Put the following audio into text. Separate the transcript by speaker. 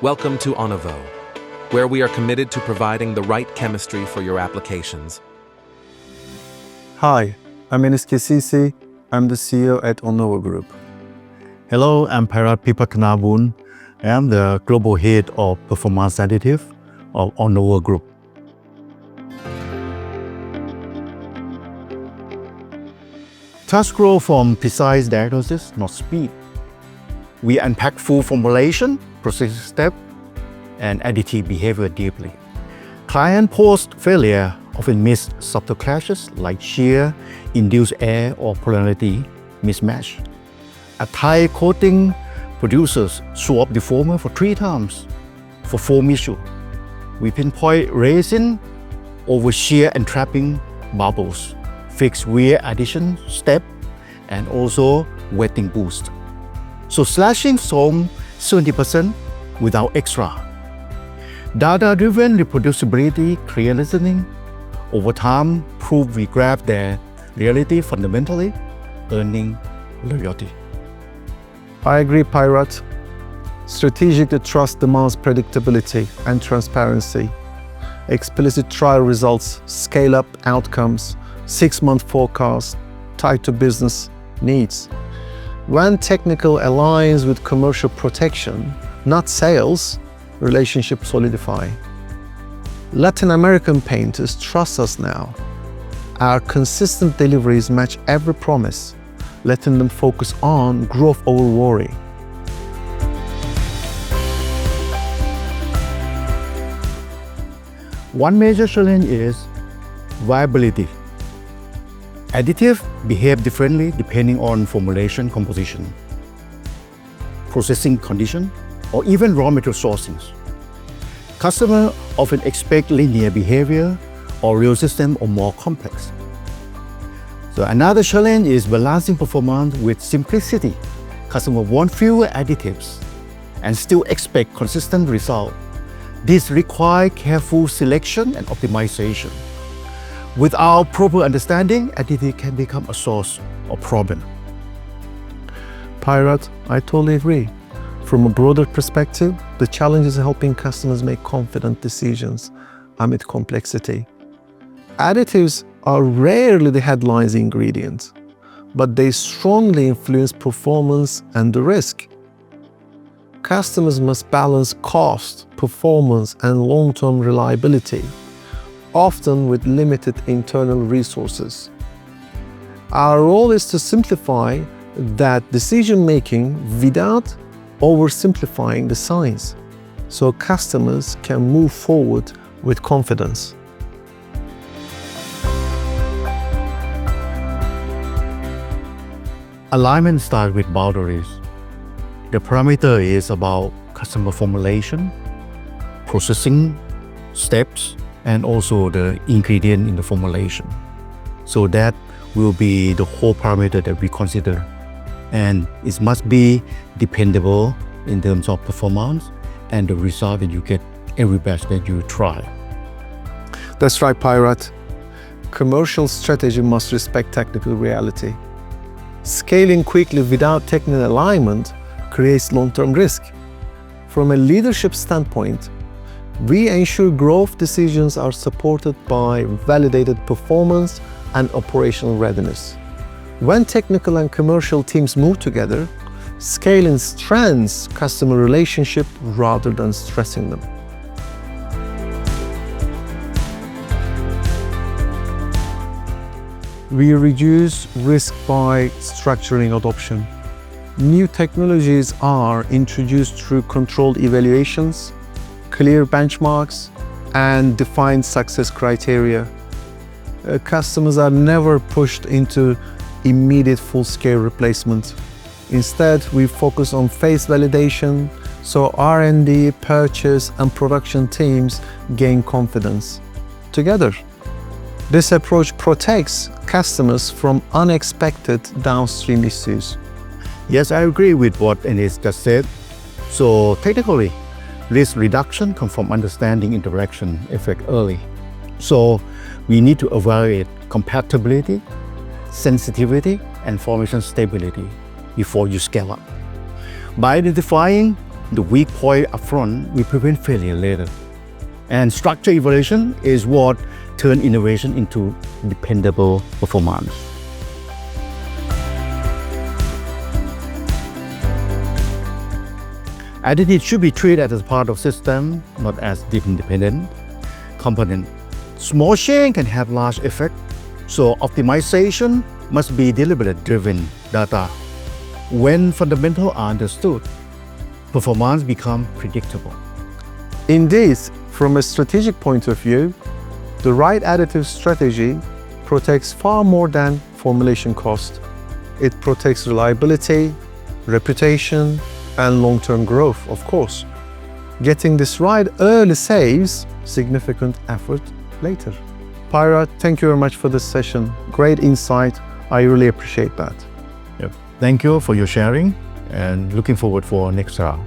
Speaker 1: Welcome to Onnovo, where we are committed to providing the right chemistry for your applications.
Speaker 2: Hi, I'm Enis Kecici. I'm the CEO at Onnovo Group.
Speaker 3: Hello, I'm Pairat Pipattanaboon. I am the Global Head of Performance Additive of Onnovo Group. Task grow from precise diagnosis, not speed. We unpack full formulation, process step, and additive behavior deeply. Client post-failure often miss subtle clashes like shear, induced air, or polarity mismatch. A Thai coating producers swap the former for 3 times for foam issue. We pinpoint resin over shear and trapping bubbles, fix wear addition step, and also wetting boost. So slashing foam 70% without extra. Data-driven reproducibility, clear listening, over time prove we grab their reality fundamentally, earning loyalty.
Speaker 2: I agree, Pairat. Strategic trust demands predictability and transparency. Explicit trial results, scale-up outcomes, 6-month forecast, tied to business needs. When technical aligns with commercial protection, not sales, relationships solidify. Latin American painters trust us now. Our consistent deliveries match every promise, letting them focus on growth over worry.
Speaker 3: One major challenge is viability. Additives behave differently depending on formulation composition, processing condition, or even raw material sourcing. Customers often expect linear behavior or real system or more complex. So another challenge is balancing performance with simplicity. Customers want fewer additives and still expect consistent results. This requires careful selection and optimization. Without proper understanding, additive can become a source of problem.
Speaker 2: Pairat, I totally agree. From a broader perspective, the challenge is helping customers make confident decisions amid complexity. Additives are rarely the headlines ingredient, but they strongly influence performance and the risk. Customers must balance cost, performance, and long-term reliability, often with limited internal resources. Our role is to simplify that decision-making without oversimplifying the science, so customers can move forward with confidence.
Speaker 3: Alignment starts with boundaries. The parameter is about customer formulation, processing steps, and also the ingredient in the formulation. So that will be the whole parameter that we consider. And it must be dependable in terms of performance and the result that you get every batch that you try.
Speaker 2: That's right, Pairat. Commercial strategy must respect technical reality. Scaling quickly without technical alignment creates long-term risk. From a leadership standpoint, we ensure growth decisions are supported by validated performance and operational readiness. When technical and commercial teams move together, scaling strengthens customer relationship rather than stressing them. We reduce risk by structuring adoption. New technologies are introduced through controlled evaluations, clear benchmarks, and defined success criteria. Customers are never pushed into immediate full-scale replacement. Instead, we focus on phase validation, so R&D, purchase, and production teams gain confidence. Together, this approach protects customers from unexpected downstream issues.
Speaker 3: Yes, I agree with what Enis just said. So technically, risk reduction comes from understanding interaction effect early. So we need to evaluate compatibility, sensitivity, and formulation stability before you scale up. By identifying the weak point upfront, we prevent failure later. And structure evaluation is what turns innovation into dependable performance. Additive should be treated as part of system, not as independent component. Small change can have large effect, so optimization must be deliberate driven data. When fundamentals are understood, performance becomes predictable.
Speaker 2: Indeed, from a strategic point of view, the right additive strategy protects far more than formulation cost. It protects reliability, reputation, and long-term growth, of course. Getting this right early saves significant effort later. Pairat, thank you very much for this session. Great insight. I really appreciate that.
Speaker 3: Yep. Thank you for your sharing and looking forward for next round.